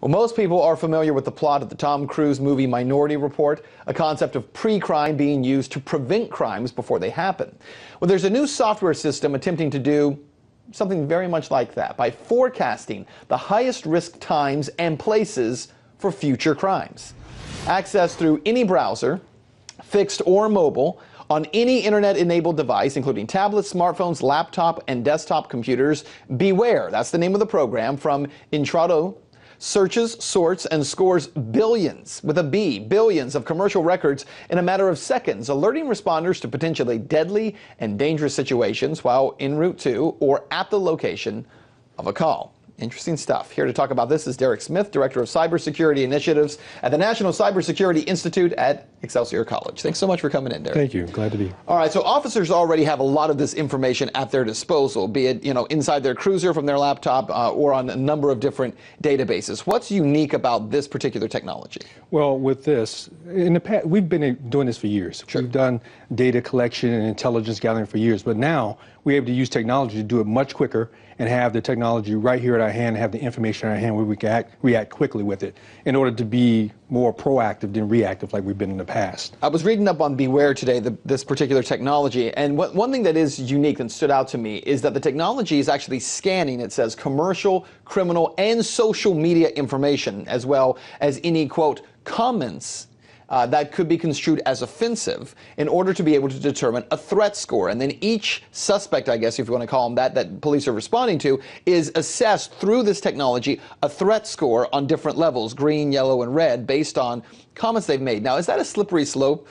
Well, most people are familiar with the plot of the Tom Cruise movie Minority Report, a concept of pre-crime being used to prevent crimes before they happen. Well, there's a new software system attempting to do something very much like that by forecasting the highest risk times and places for future crimes. Access through any browser, fixed or mobile, on any internet-enabled device, including tablets, smartphones, laptop, and desktop computers. Beware, that's the name of the program from Intrado. Searches, sorts, and scores billions, with a B, billions of commercial records in a matter of seconds, alerting responders to potentially deadly and dangerous situations while en route to or at the location of a call. Interesting stuff. Here to talk about this is Derek Smith, Director of Cybersecurity Initiatives at the National Cybersecurity Institute at Excelsior College. Thanks so much for coming in, Derek. Thank you. Glad to be here. All right, so officers already have a lot of this information at their disposal, be it inside their cruiser from their laptop or on a number of different databases. What's unique about this particular technology? Well, with this, in the past, we've been doing this for years. Sure. We've done data collection and intelligence gathering for years, but now we're able to use technology to do it much quicker and have the technology right here at our hand, have the information at our hand where we can react quickly with it in order to be more proactive than reactive like we've been in the past. I was reading up on Beware today, this particular technology, and one thing that is unique and stood out to me is that the technology is actually scanning, it says, commercial, criminal, and social media information, as well as any, quote, comments that could be construed as offensive in order to be able to determine a threat score. And then each suspect, I guess, if you want to call them that police are responding to, is assessed through this technology a threat score on different levels, green, yellow, and red, based on comments they've made. Now, is that a slippery slope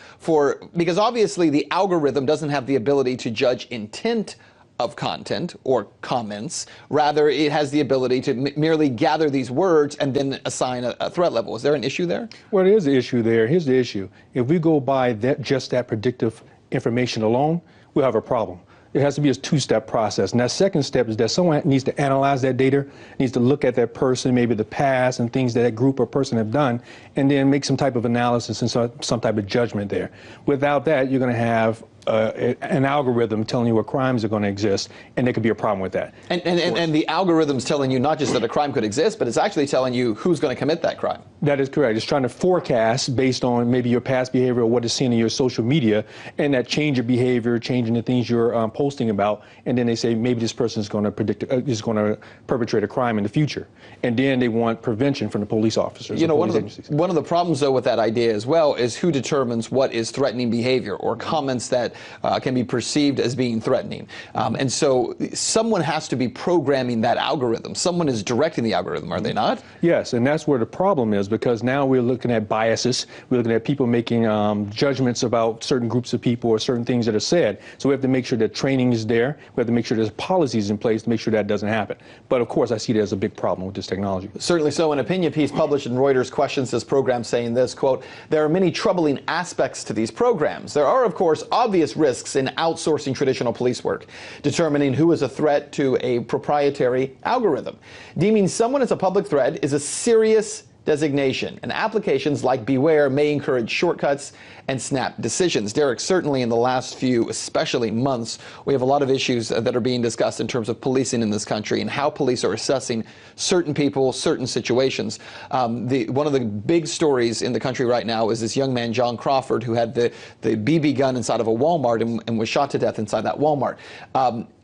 because obviously the algorithm doesn't have the ability to judge intent of content or comments. Rather, it has the ability to merely gather these words and then assign a threat level. Is there an issue there? Well, there is an issue there. Here's the issue. If we go by just that predictive information alone, we'll have a problem. It has to be a two-step process. And that second step is that someone needs to analyze that data, needs to look at that person, maybe the past and things that group or person have done, and then make some type of analysis and some type of judgment there. Without that, you're going to have an algorithm telling you what crimes are going to exist, and there could be a problem with that. And the algorithm's telling you not just that a crime could exist, but it's actually telling you who's going to commit that crime. That is correct. It's trying to forecast based on maybe your past behavior or what is seen in your social media, and that change of behavior, changing the things you're posting about, and then they say maybe this person is going to perpetrate a crime in the future, and then they want prevention from the police officers. One of the problems though with that idea as well is who determines what is threatening behavior or comments that can be perceived as being threatening. And so someone has to be programming that algorithm. Someone is directing the algorithm, are they not? Yes, and that's where the problem is, because now we're looking at biases. We're looking at people making judgments about certain groups of people or certain things that are said. So we have to make sure that training is there. We have to make sure there's policies in place to make sure that doesn't happen. But of course, I see that as a big problem with this technology. Certainly so. An opinion piece published in Reuters questions this program, saying this, quote, "There are many troubling aspects to these programs. There are, of course, obvious risks in outsourcing traditional police work, determining who is a threat to a proprietary algorithm. Deeming someone as a public threat is a serious designation, and applications like Beware may encourage shortcuts and snap decisions." Derek, certainly in the last few, especially months, we have a lot of issues that are being discussed in terms of policing in this country and how police are assessing certain people, certain situations. One of the big stories in the country right now is this young man, John Crawford, who had the BB gun inside of a Walmart and was shot to death inside that Walmart.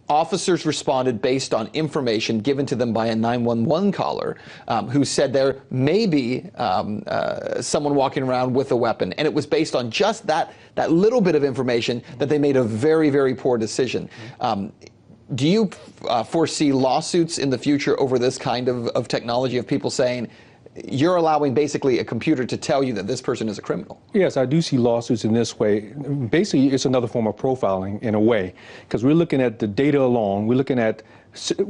Officers responded based on information given to them by a 911 caller who said there may be someone walking around with a weapon. And it was based on just that little bit of information that they made a very, very poor decision. Do you foresee lawsuits in the future over this kind of technology, of people saying, you're allowing basically a computer to tell you that this person is a criminal? Yes, I do see lawsuits in this way. Basically, it's another form of profiling in a way, because we're looking at the data alone. We're looking at,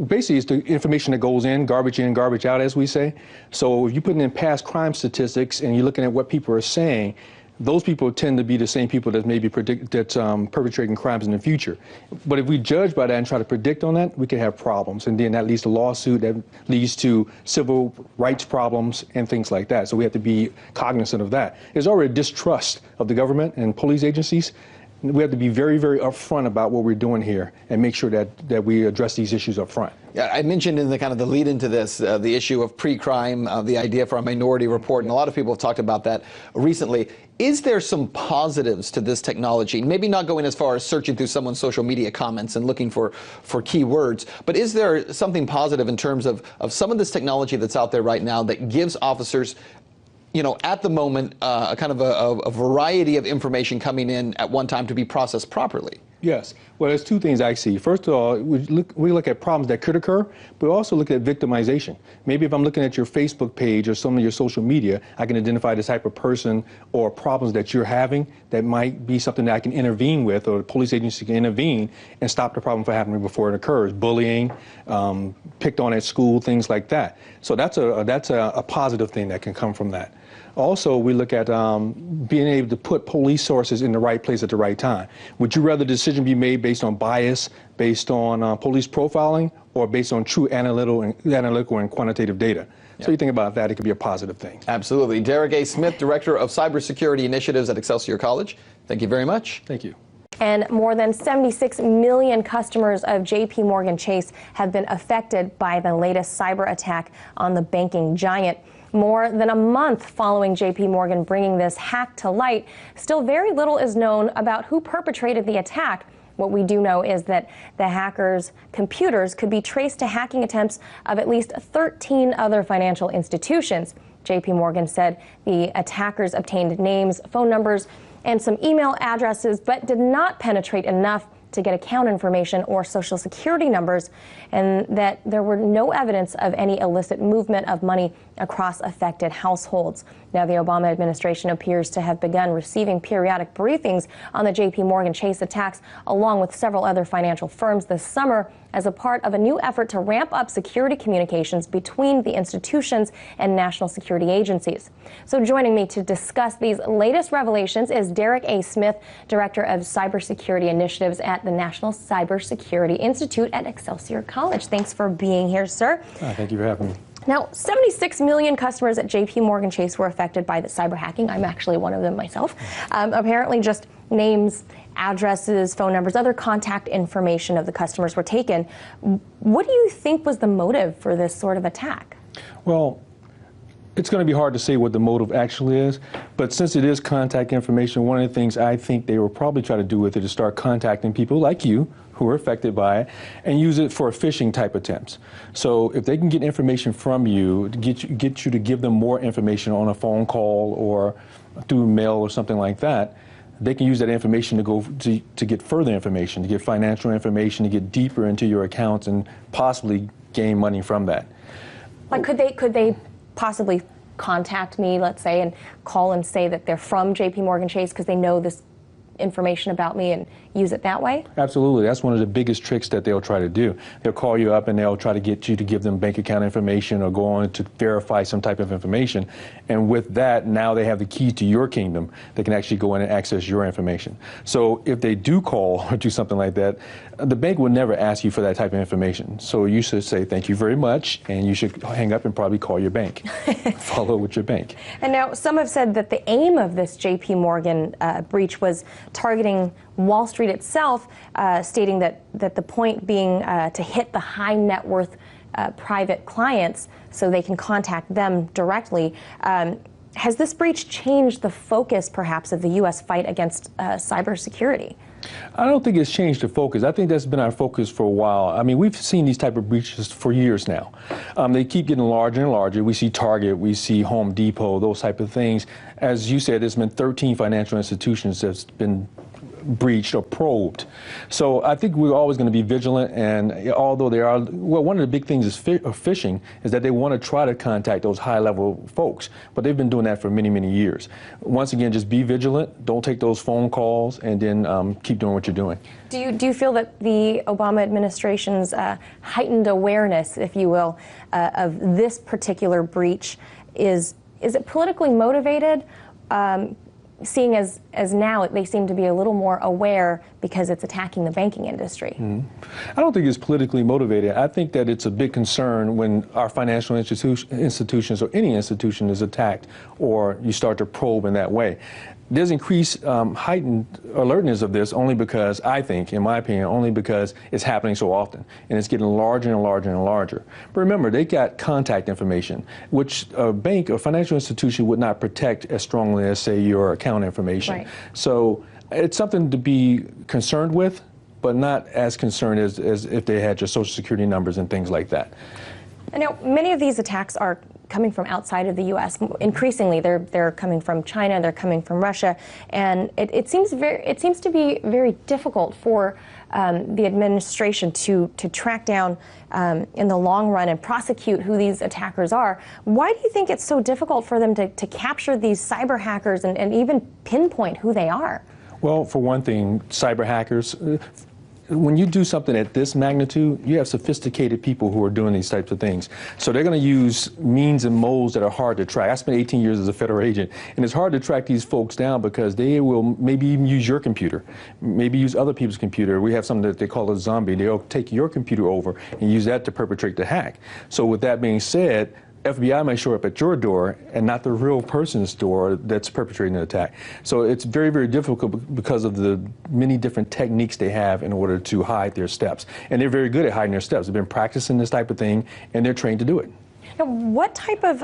basically, it's the information that goes in, garbage out, as we say. So if you put in past crime statistics and you're looking at what people are saying, those people tend to be the same people that may be perpetrating crimes in the future. But if we judge by that and try to predict on that, we can have problems. And then that leads to lawsuit, that leads to civil rights problems and things like that. So we have to be cognizant of that. There's already distrust of the government and police agencies. We have to be very, very upfront about what we're doing here and make sure that we address these issues up front. Yeah, I mentioned in the kind of the lead into this, the issue of pre-crime, the idea for a minority report, and a lot of people have talked about that recently. Is there some positives to this technology? Maybe not going as far as searching through someone's social media comments and looking for keywords, but is there something positive in terms of some of this technology that's out there right now that gives officers, you know, at the moment, a kind of a variety of information coming in at one time to be processed properly? Yes. Well, there's two things I see. First of all, we look at problems that could occur, but we also look at victimization. Maybe if I'm looking at your Facebook page or some of your social media, I can identify the type of person or problems that you're having that might be something that I can intervene with, or the police agency can intervene and stop the problem from happening before it occurs. Bullying, picked on at school, things like that. So that's a positive thing that can come from that. Also, we look at being able to put police sources in the right place at the right time. Would you rather the decision be made based on bias, based on police profiling, or based on true analytical and quantitative data? Yeah. So you think about that, it could be a positive thing. Absolutely. Derek A. Smith, Director of Cybersecurity Initiatives at Excelsior College. Thank you very much. Thank you. And more than 76 million customers of J.P. Morgan Chase have been affected by the latest cyber attack on the banking giant. More than a month following J.P. Morgan bringing this hack to light, still very little is known about who perpetrated the attack. What we do know is that the hackers' computers could be traced to hacking attempts of at least 13 other financial institutions. J.P. Morgan said the attackers obtained names, phone numbers, and some email addresses, but did not penetrate enough to get account information or social security numbers, and that there were no evidence of any illicit movement of money across affected households. Now, the Obama administration appears to have begun receiving periodic briefings on the J.P. Morgan Chase attacks, along with several other financial firms this summer, as a part of a new effort to ramp up security communications between the institutions and national security agencies. So joining me to discuss these latest revelations is Derek A. Smith, Director of Cybersecurity Initiatives at the National Cybersecurity Institute at Excelsior College. Thanks for being here, sir. Thank you for having me. Now, 76 million customers at J.P. Morgan Chase were affected by the cyber hacking. I'm actually one of them myself. Apparently just names, addresses, phone numbers, other contact information of the customers were taken. What do you think was the motive for this sort of attack? Well, it's going to be hard to say what the motive actually is, but since it is contact information, one of the things I think they will probably try to do with it is start contacting people like you who are affected by it and use it for phishing type attempts. So if they can get information from you, to get you to give them more information on a phone call or through mail or something like that, they can use that information to go to get further information, to get financial information, to get deeper into your accounts and possibly gain money from that. Like, could they possibly contact me, let's say, and call and say that they're from J.P. Morgan Chase because they know this information about me and use it that way? Absolutely. That's one of the biggest tricks that they'll try to do. They'll call you up and they'll try to get you to give them bank account information or go on to verify some type of information. And with that, now they have the key to your kingdom. They can actually go in and access your information. So if they do call or do something like that, the bank will never ask you for that type of information. So you should say thank you very much, and you should hang up and probably call your bank. Follow with your bank. And now some have said that the aim of this J.P. Morgan breach was targeting Wall Street itself, stating that the point being to hit the high net worth private clients so they can contact them directly. Has this breach changed the focus, perhaps, of the U.S. fight against cybersecurity? I don't think it's changed the focus. I think that's been our focus for a while. I mean, we've seen these type of breaches for years now. They keep getting larger and larger. We see Target, we see Home Depot, those type of things. As you said, there's been 13 financial institutions that's been breached or probed. So I think we're always going to be vigilant, and although there are, well, one of the big things is phishing is that they want to try to contact those high-level folks, but they've been doing that for many, many years. Once again, just be vigilant, don't take those phone calls, and then keep doing what you're doing. Do you feel that the Obama administration's heightened awareness, if you will, of this particular breach is it politically motivated? Seeing as now they seem to be a little more aware because it's attacking the banking industry. I don't think it's politically motivated. I think that it's a big concern when our financial institutions or any institution is attacked or you start to probe in that way. There's increased heightened alertness of this only because, I think, in my opinion, only because it's happening so often and it's getting larger and larger and larger. But remember, they got contact information, which a bank or financial institution would not protect as strongly as, say, your account information. Right. So it's something to be concerned with, but not as concerned as if they had your social security numbers and things like that. And now, many of these attacks are coming from outside of the U.S. Increasingly, they're coming from China, they're coming from Russia, and it seems to be very difficult for the administration to track down in the long run and prosecute who these attackers are. Why do you think it's so difficult for them to capture these cyber hackers and even pinpoint who they are? Well, for one thing, cyber hackers, when you do something at this magnitude, you have sophisticated people who are doing these types of things. So they're going to use means and modes that are hard to track. I spent 18 years as a federal agent, and it's hard to track these folks down because they will maybe even use your computer, maybe use other people's computer. We have something that they call a zombie. They'll take your computer over and use that to perpetrate the hack. So with that being said, FBI may show up at your door and not the real person's door that's perpetrating the attack. So it's very, very difficult because of the many different techniques they have in order to hide their steps. And they're very good at hiding their steps. They've been practicing this type of thing, and they're trained to do it. Now, what type of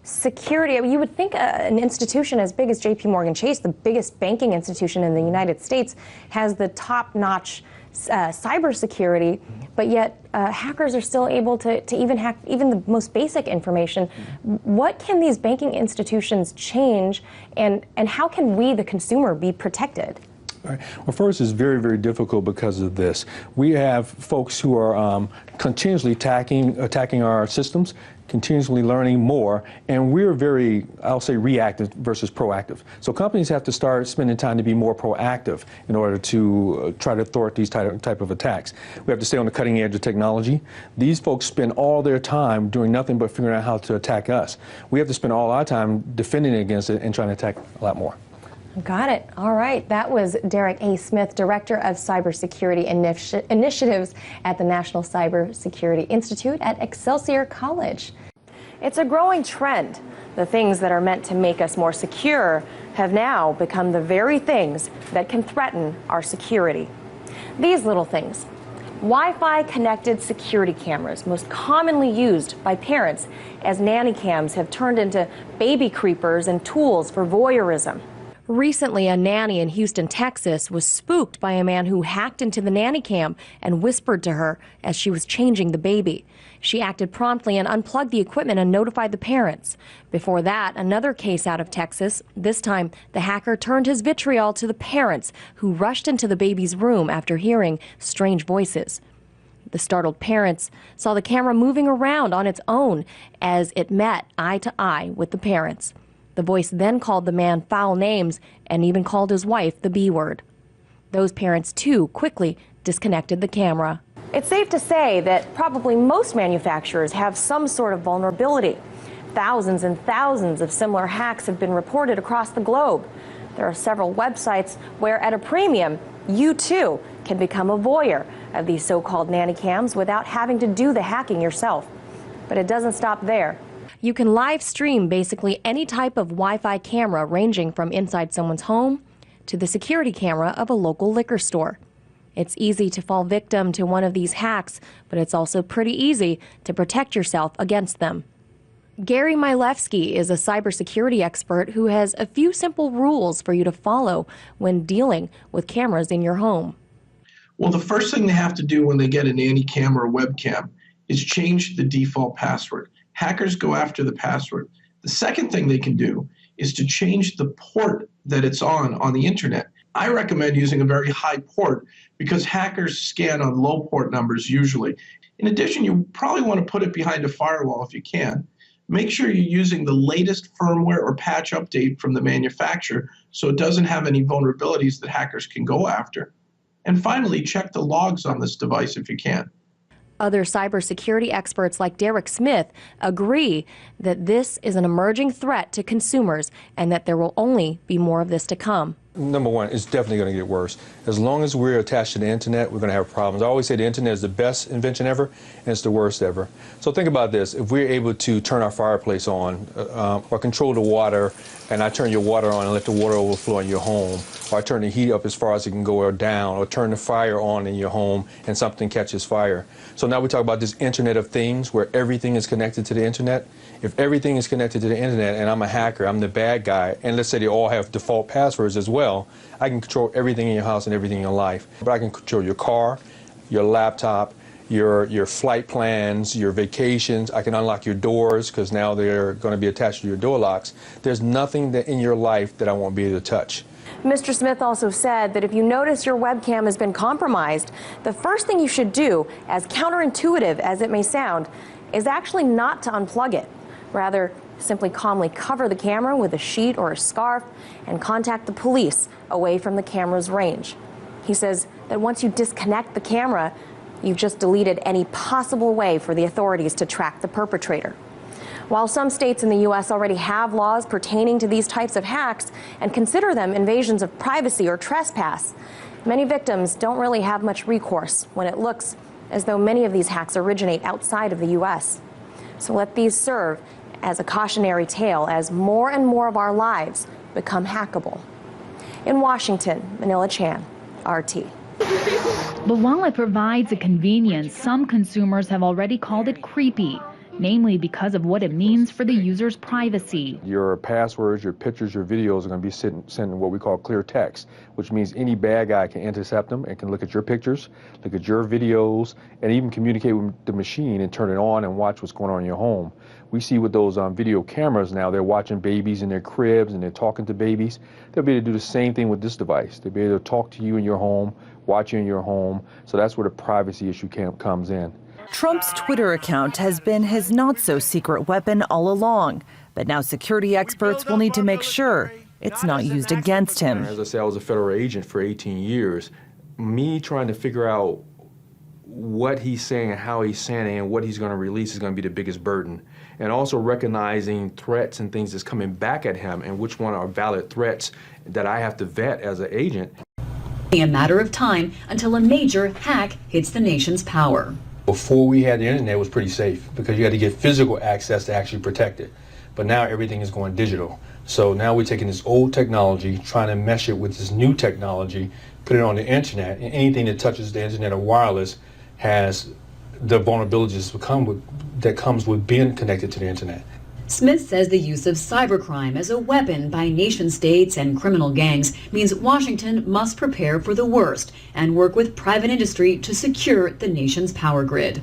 security? I mean, you would think an institution as big as J.P. Morgan Chase, the biggest banking institution in the United States, has the top-notch cybersecurity, but yet hackers are still able to even hack even the most basic information. What can these banking institutions change, and how can we, the consumer, be protected? Right. Well, first, it's very, very difficult because of this. We have folks who are continuously attacking our systems, continuously learning more, and we're very, I'll say, reactive versus proactive. So companies have to start spending time to be more proactive in order to try to thwart these type of attacks. We have to stay on the cutting edge of technology. These folks spend all their time doing nothing but figuring out how to attack us. We have to spend all our time defending against it and trying to attack a lot more. Got it. All right. That was Derek A. Smith, Director of Cybersecurity Initiatives at the National Cybersecurity Institute at Excelsior College. It's a growing trend. The things that are meant to make us more secure have now become the very things that can threaten our security. These little things. Wi-Fi connected security cameras, most commonly used by parents, as nanny cams have turned into baby creepers and tools for voyeurism. Recently, a nanny in Houston, Texas, was spooked by a man who hacked into the nanny cam and whispered to her as she was changing the baby. She acted promptly and unplugged the equipment and notified the parents. Before that, another case out of Texas. This time, the hacker turned his vitriol to the parents, who rushed into the baby's room after hearing strange voices. The startled parents saw the camera moving around on its own as it met eye to eye with the parents. The voice then called the man foul names and even called his wife the B word. Those parents, too, quickly disconnected the camera. It's safe to say that probably most manufacturers have some sort of vulnerability. Thousands and thousands of similar hacks have been reported across the globe. There are several websites where, at a premium, you too can become a voyeur of these so-called nanny cams without having to do the hacking yourself. But it doesn't stop there. You can live stream basically any type of Wi-Fi camera, ranging from inside someone's home to the security camera of a local liquor store. It's easy to fall victim to one of these hacks, but it's also pretty easy to protect yourself against them. Gary Milewski is a cybersecurity expert who has a few simple rules for you to follow when dealing with cameras in your home. Well, the first thing they have to do when they get a nanny cam or a webcam is change the default password. Hackers go after the password. The second thing they can do is to change the port that it's on the internet. I recommend using a very high port because hackers scan on low port numbers usually. In addition, you probably want to put it behind a firewall if you can. Make sure you're using the latest firmware or patch update from the manufacturer so it doesn't have any vulnerabilities that hackers can go after. And finally, check the logs on this device if you can. Other cybersecurity experts like Derek Smith agree that this is an emerging threat to consumers and that there will only be more of this to come. Number one, it's definitely going to get worse. As long as we're attached to the internet, we're going to have problems. I always say the internet is the best invention ever, and it's the worst ever. So think about this. If we're able to turn our fireplace on, or control the water, and I turn your water on and let the water overflow in your home, or I turn the heat up as far as it can go or down, or turn the fire on in your home and something catches fire. So now we talk about this Internet of Things where everything is connected to the internet. If everything is connected to the internet and I'm a hacker, I'm the bad guy, and let's say they all have default passwords as well, I can control everything in your house and everything in your life. But I can control your car, your laptop, your flight plans, your vacations. I can unlock your doors because now they're going to be attached to your door locks. There's nothing that in your life that I won't be able to touch. Mr. Smith also said that if you notice your webcam has been compromised, the first thing you should do, as counterintuitive as it may sound, is actually not to unplug it. Rather, simply calmly cover the camera with a sheet or a scarf and contact the police away from the camera's range. He says that once you disconnect the camera, you've just deleted any possible way for the authorities to track the perpetrator. While some states in the U.S. already have laws pertaining to these types of hacks and consider them invasions of privacy or trespass, many victims don't really have much recourse when it looks as though many of these hacks originate outside of the U.S. So let these serve as a cautionary tale as more and more of our lives become hackable. In Washington, Manila Chan, RT. But while it provides a convenience, some consumers have already called it creepy, namely because of what it means for the user's privacy. Your passwords, your pictures, your videos are going to be sent in what we call clear text, which means any bad guy can intercept them and can look at your pictures, look at your videos, and even communicate with the machine and turn it on and watch what's going on in your home. We see with those video cameras now, they're watching babies in their cribs and they're talking to babies. They'll be able to do the same thing with this device. They'll be able to talk to you in your home, watch you in your home. So that's where the privacy issue comes in. Trump's Twitter account has been his not-so-secret weapon all along, but now security experts will need to make sure it's not used against him. As I said, I was a federal agent for 18 years. Me trying to figure out what he's saying and how he's saying it and what he's going to release is going to be the biggest burden. And also recognizing threats and things that's coming back at him and which one are valid threats that I have to vet as an agent. A matter of time until a major hack hits the nation's power. Before we had the internet, it was pretty safe because you had to get physical access to actually protect it. But now everything is going digital. So now we're taking this old technology, trying to mesh it with this new technology, put it on the internet, and anything that touches the internet or wireless has the vulnerabilities that comes with being connected to the internet. Smith says the use of cybercrime as a weapon by nation states and criminal gangs means Washington must prepare for the worst and work with private industry to secure the nation's power grid.